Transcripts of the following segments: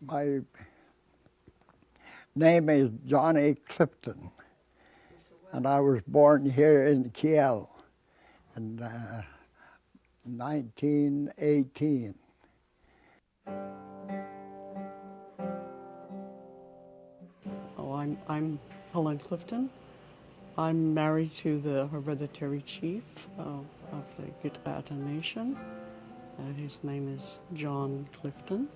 My name is Johnny Clifton, and I was born here in Kiel in 1918. I'm Helen Clifton. I'm married to the hereditary chief of the Gitga'ata Nation. His name is John Clifton.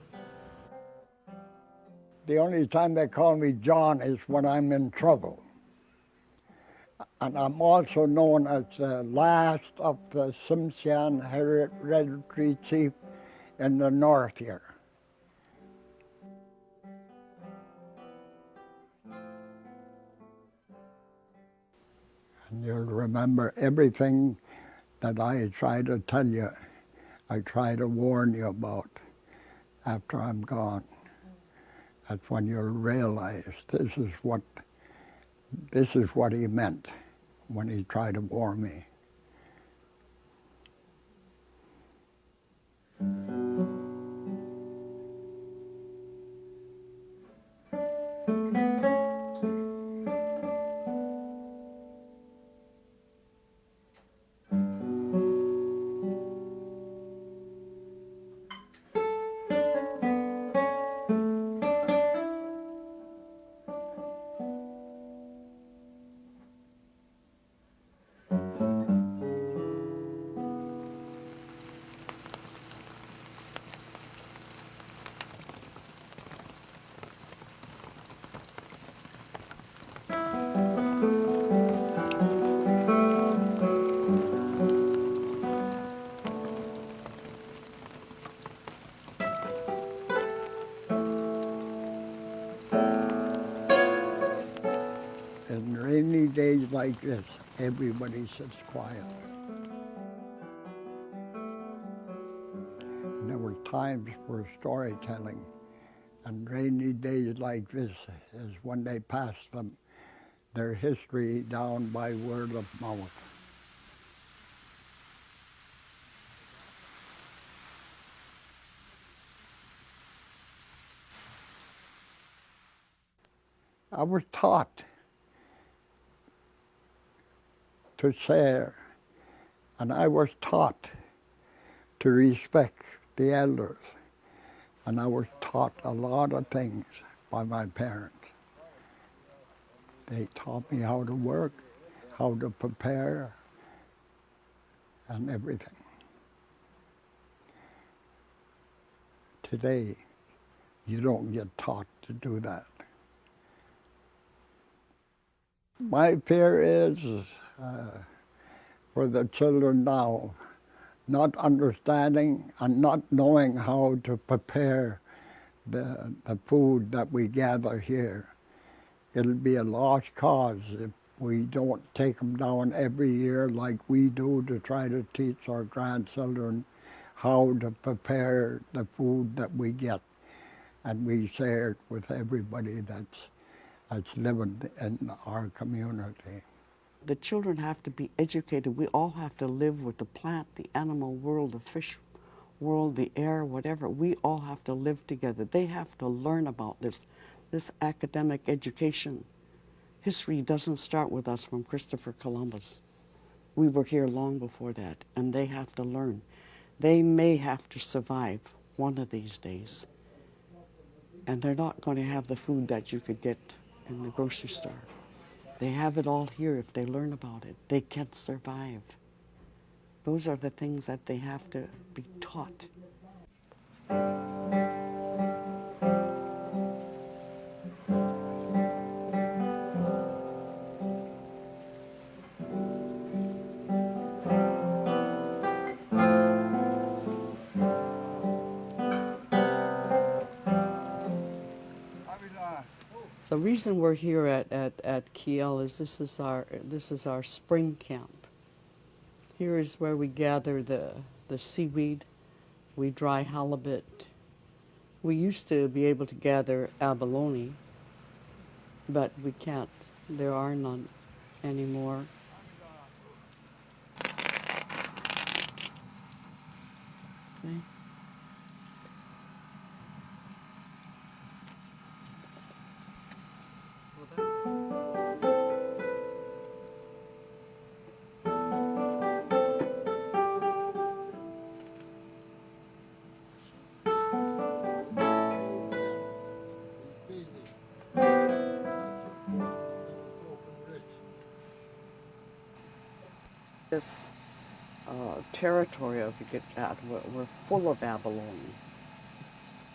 The only time they call me John is when I'm in trouble. And I'm also known as the last of the Tsimshian hereditary chief in the north here. And you'll remember everything that I try to tell you, I try to warn you about after I'm gone. That's when you'll realize this is what he meant when he tried to warn me. In rainy days like this, everybody sits quiet. And there were times for storytelling, and rainy days like this is when they pass them their history down by word of mouth. I was taught to share, and I was taught to respect the elders, and I was taught a lot of things by my parents. They taught me how to work, how to prepare, and everything. Today, you don't get taught to do that. My fear is for the children now, not understanding and not knowing how to prepare the food that we gather here. It'll be a lost cause if we don't take them down every year like we do to try to teach our grandchildren how to prepare the food that we get, and we share it with everybody that's living in our community. The children have to be educated. We all have to live with the plant, the animal world, the fish world, the air, whatever. We all have to live together. They have to learn about this academic education. History doesn't start with us from Christopher Columbus. We were here long before that, and they have to learn. They may have to survive one of these days, and they're not going to have the food that you could get in the grocery store. They have it all here if they learn about it. They can survive. Those are the things that they have to be taught. The reason we're here at Kiel is this is our spring camp. Here is where we gather the seaweed, we dry halibut. We used to be able to gather abalone, but we can't. There are none anymore. See? this territory of the Gitga'ata were full of abalone.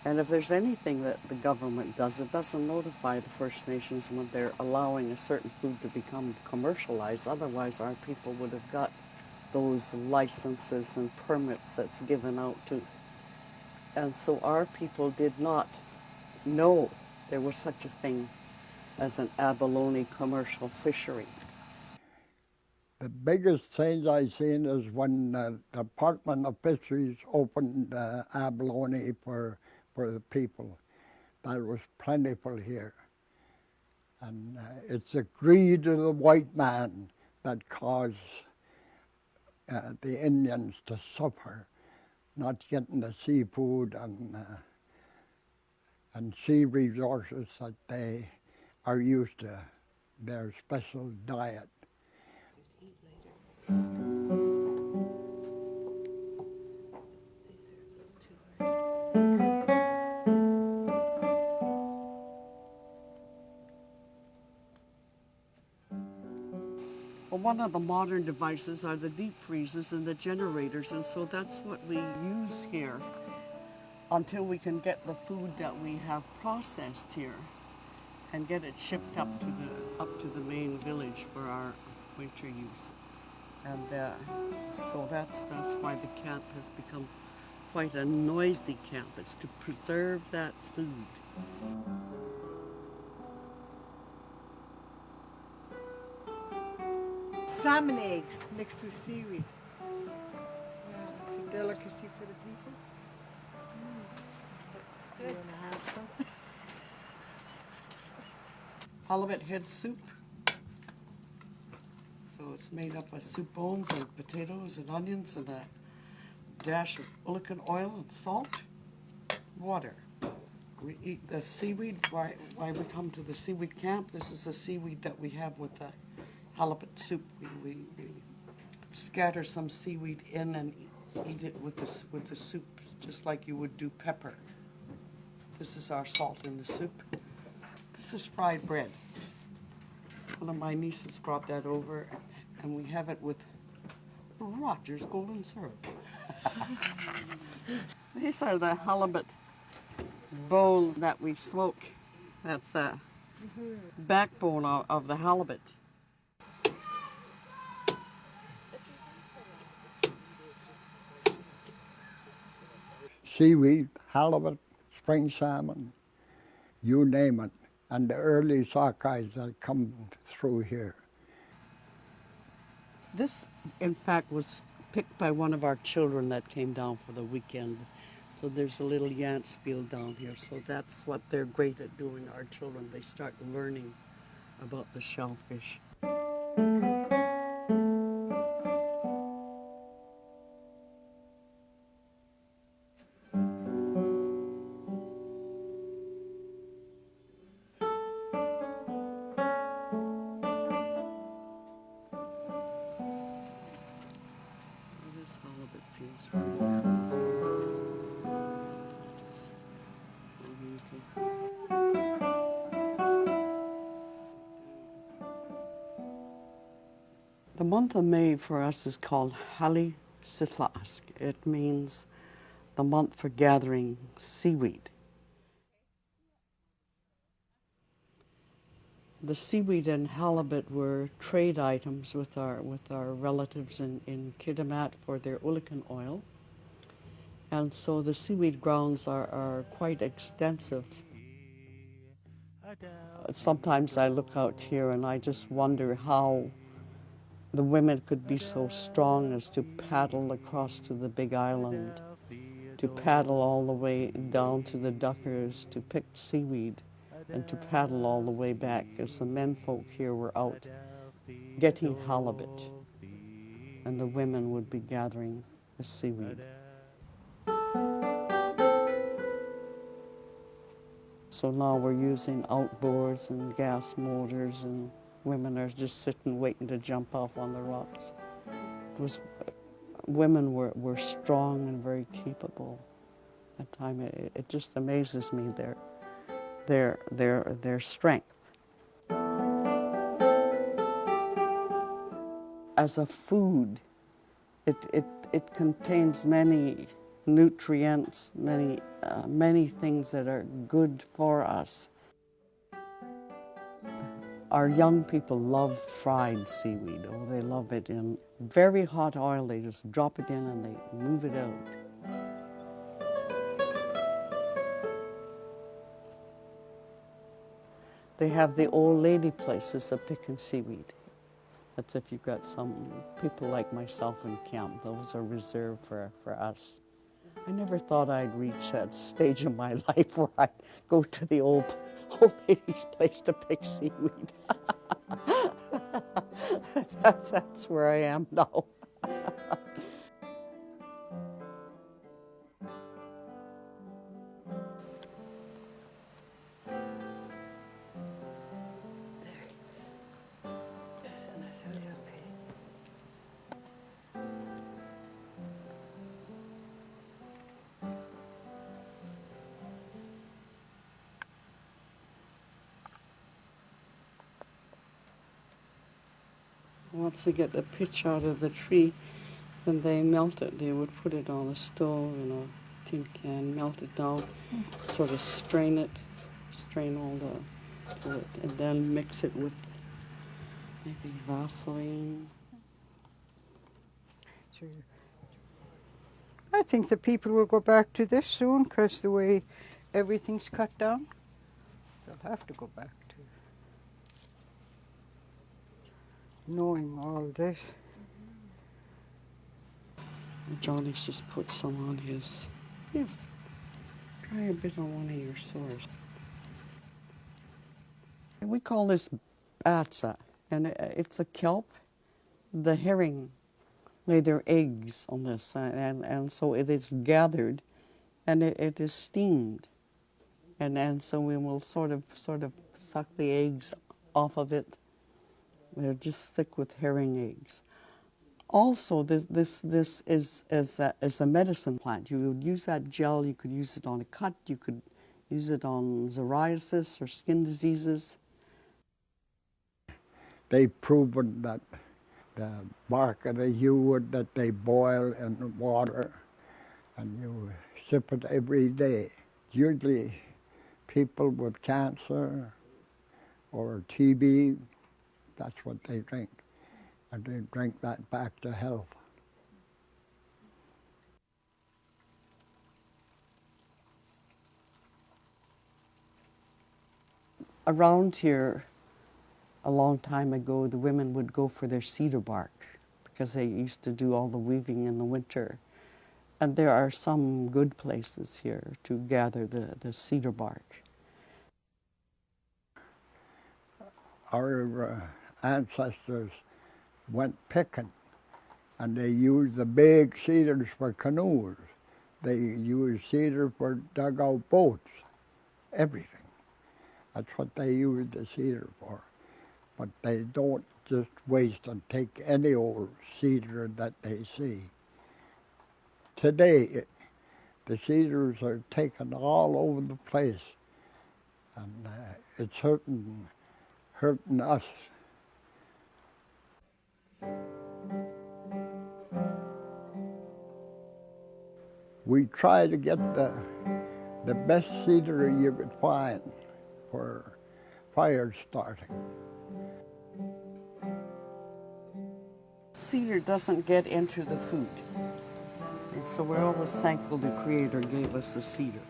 And if there's anything that the government does, it doesn't notify the First Nations when they're allowing a certain food to become commercialized. Otherwise, our people would have got those licenses and permits that's given out to. And so our people did not know there was such a thing as an abalone commercial fishery. The biggest change I seen is when the Department of Fisheries opened abalone for the people. That was plentiful here. And it's the greed of the white man that caused the Indians to suffer, not getting the seafood and sea resources that they are used to, their special diet. Well, one of the modern devices are the deep freezers and the generators, and so that's what we use here until we can get the food that we have processed here and get it shipped up to the main village for our winter use. And so that's why the camp has become quite a noisy camp. It's to preserve that food. Salmon eggs mixed with seaweed. Yeah, it's a delicacy for the people. You want to have some? Halibut head soup. So it's made up of soup bones and potatoes and onions and a dash of oolican oil and salt, water. We eat the seaweed. Why we come to the seaweed camp? This is the seaweed that we have with the halibut soup. We scatter some seaweed in and eat it with the soup, just like you would do pepper. This is our salt in the soup. This is fried bread. One of my nieces brought that over, and we have it with Rogers golden syrup. These are the halibut bones that we smoke. That's the backbone of the halibut. Seaweed, halibut, spring salmon, you name it, and the early sockeyes that come through here. This, in fact, was picked by one of our children that came down for the weekend. So there's a little Yance field down here. So that's what they're great at doing, our children. They start learning about the shellfish. This halibut piece right here. The month of May for us is called Hali Sitlask. It means the month for gathering seaweed. The seaweed and halibut were trade items with our relatives in Kitimat for their oolican oil. And so the seaweed grounds are quite extensive. Sometimes I look out here and I just wonder how the women could be so strong as to paddle across to the big island, to paddle all the way down to the duckers to pick seaweed, and to paddle all the way back, as the men folk here were out getting halibut, and the women would be gathering the seaweed. So now we're using outboards and gas motors, and women are just sitting waiting to jump off on the rocks. Women were strong and very capable at the time. It just amazes me their strength. As a food, It contains many nutrients, many things that are good for us. Our young people love fried seaweed. Oh, they love it in very hot oil. They just drop it in and they move it out. They have the old lady places of picking seaweed. That's if you've got some people like myself in camp. Those are reserved for us. I never thought I'd reach that stage in my life where I'd go to the old lady's place to pick seaweed. That's where I am now. Once they get the pitch out of the tree, then they melt it. They would put it on a stove in a tin can, melt it down, sort of strain all the fluid, and then mix it with maybe Vaseline. Sure. I think the people will go back to this soon because the way everything's cut down, they'll have to go back to knowing all this. Johnny's just put some on his. Yeah, try a bit on one of your sores. We call this Gitga'ata, and it's a kelp. The herring lay their eggs on this, and so it is gathered, and it is steamed, and so we will sort of suck the eggs off of it. They're just thick with herring eggs. Also, this is a medicine plant. You would use that gel. You could use it on a cut. You could use it on psoriasis or skin diseases. They've proven that the bark of the yew wood that they boil in water and you sip it every day. Usually people with cancer or TB, that's what they drink. And they drink that back to health. Around here, a long time ago, the women would go for their cedar bark because they used to do all the weaving in the winter. And there are some good places here to gather the cedar bark. Our ancestors went picking and they used the big cedars for canoes. They used cedar for dugout boats, everything. That's what they use the cedar for. But they don't just waste and take any old cedar that they see. Today, the cedars are taken all over the place, and it's hurting us. We try to get the best cedar you could find for fire starting. Cedar doesn't get into the food. And so we're always thankful the Creator gave us the cedar.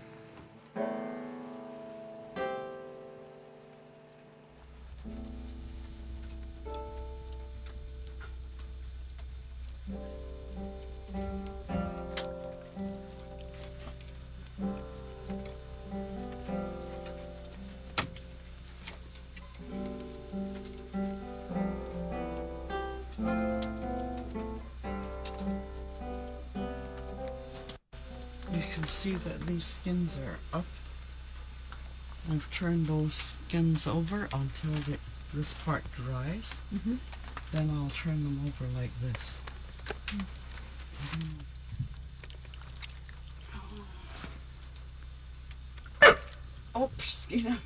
You can see that these skins are up. I've turned those skins over until this part dries. Mm-hmm. Then I'll turn them over like this. Mm-hmm. Oops, you know.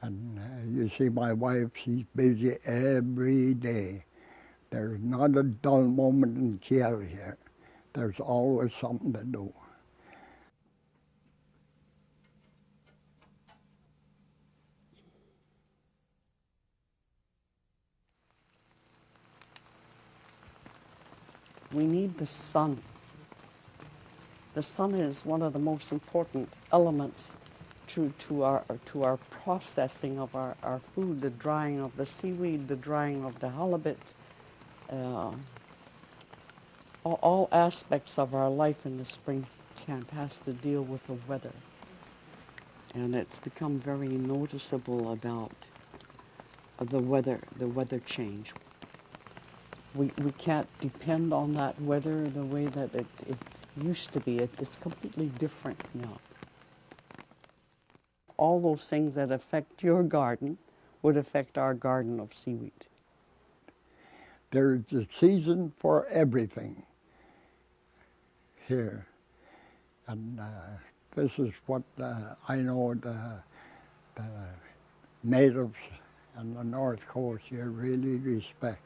And you see my wife, she's busy every day. There's not a dull moment in Kiel here. There's always something to do. We need the sun. The sun is one of the most important elements to our processing of our food, the drying of the seaweed, the drying of the halibut, uh, all aspects of our life in the spring camp has to deal with the weather. And it's become very noticeable about the weather change. We can't depend on that weather the way that it used to be. It's completely different now. All those things that affect your garden would affect our garden of seaweed. There's a season for everything here. And this is what I know the natives on the North Coast here really respect.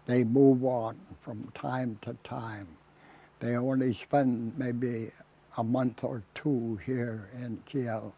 They move on from time to time. They only spend maybe a month or two here in Kiel.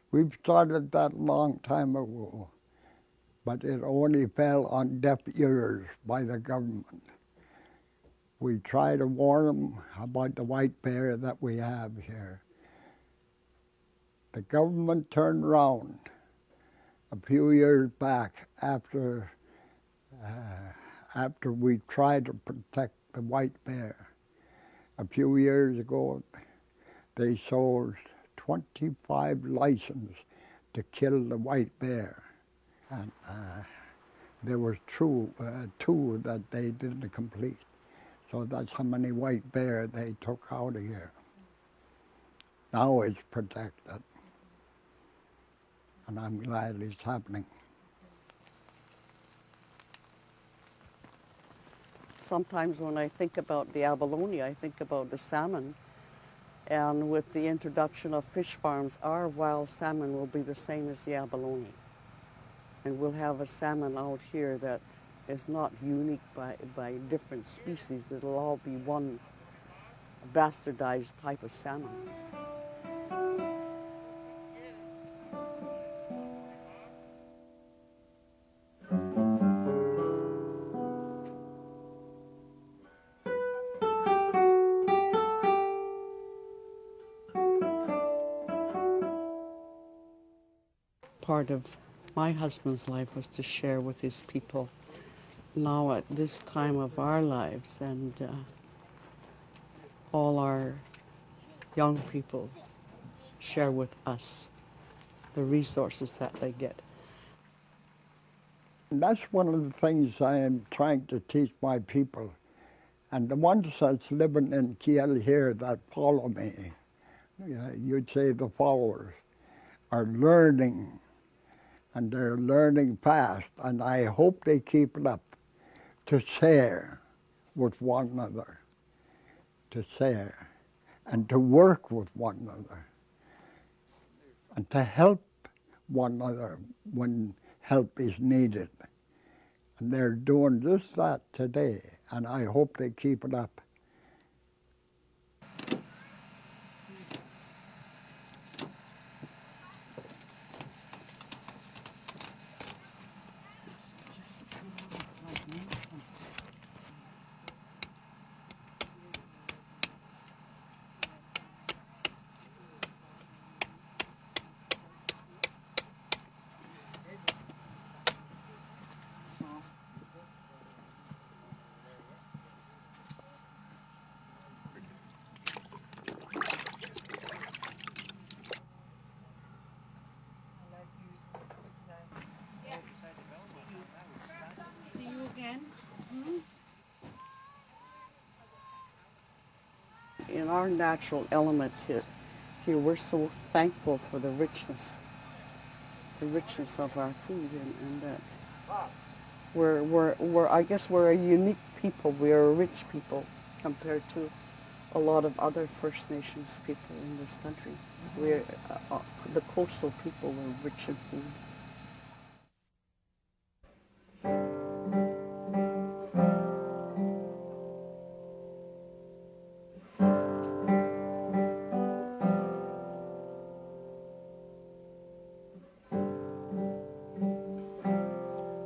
We've started that long time ago, but it only fell on deaf ears by the government. We try to warn them about the white bear that we have here. The government turned around a few years back after we tried to protect the white bear. A few years ago, they sold 25 licenses to kill the white bear. And there was two that they didn't complete. So that's how many white bear they took out of here. Now it's protected. And I'm glad it's happening. Sometimes when I think about the abalone, I think about the salmon. And with the introduction of fish farms, our wild salmon will be the same as the abalone. And we'll have a salmon out here that is not unique by different species. It'll all be one bastardized type of salmon. Part of my husband's life was to share with his people. Now at this time of our lives, and all our young people share with us the resources that they get. And that's one of the things I am trying to teach my people. And the ones that's living in Kiel here that follow me, you'd say the followers, are learning, and they're learning fast, and I hope they keep it up, to share with one another, to share, and to work with one another. and to help one another when help is needed. And they're doing just that today, and I hope they keep it up. See you again. In our natural element here, we're so thankful for the richness of our food, and that I guess we're a unique people. We are a rich people compared to a lot of other First Nations people in this country. We're the coastal people. We're rich in food.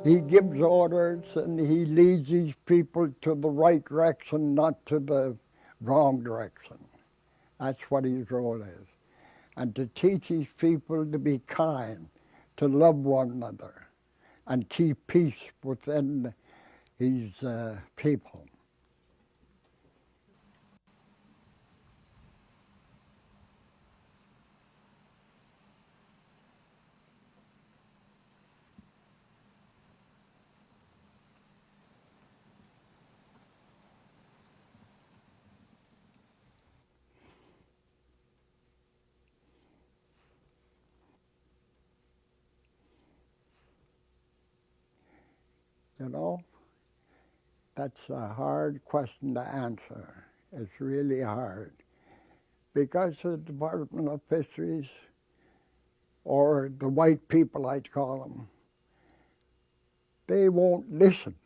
He gives orders and he leads these people to the right direction, not to the wrong direction. That's what his role is. And to teach his people to be kind, to love one another, and keep peace within his people. You know, that's a hard question to answer. It's really hard. Because the Department of Fisheries, or the white people I'd call them, they won't listen.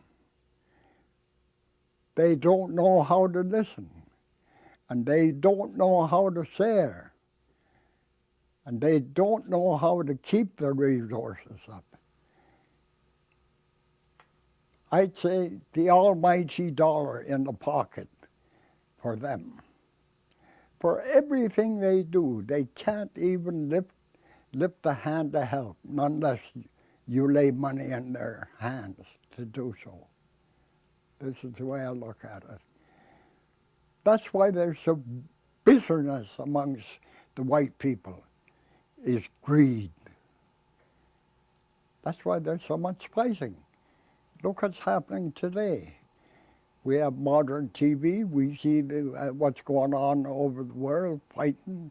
They don't know how to listen. And they don't know how to share. And they don't know how to keep the resources up. I'd say the almighty dollar in the pocket for them. For everything they do, they can't even lift a hand to help unless you lay money in their hands to do so. This is the way I look at it. That's why there's so bitterness amongst the white people, is greed. That's why there's so much fighting. Look what's happening today. We have modern TV. We see what's going on over the world, fighting.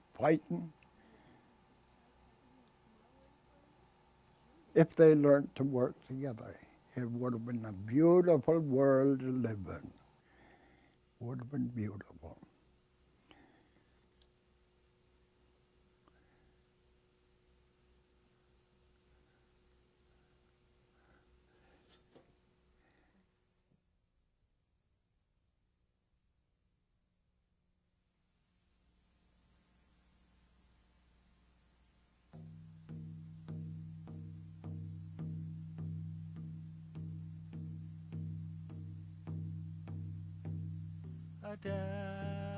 If they learned to work together, it would have been a beautiful world to live in. Would have been beautiful.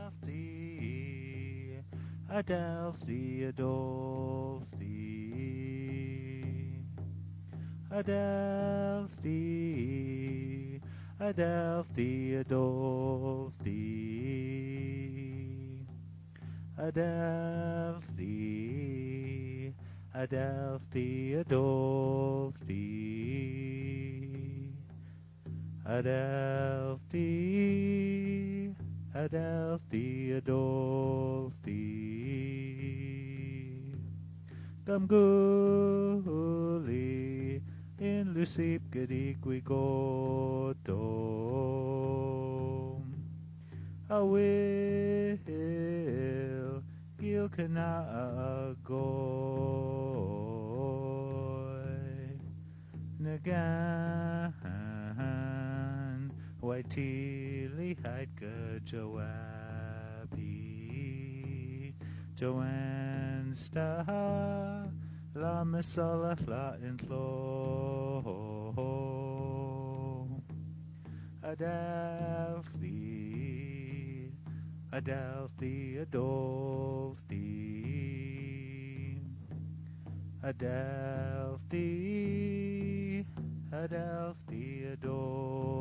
Adelphi, Adelphi, Adolphi, Adelphi, Adelphi, Adolphi, Adelphi, Adelphi, Adolphi, Adelphi, Adelphi, Adolphi. Gamguli in Lucip Gediquigoto. I will Kiel kana agoy Nagan Waitili Haidka Joabi Joanne Star La Masala La Intlo Adelphi Adelphi Adolphi Adelphi Adelphi Adolphi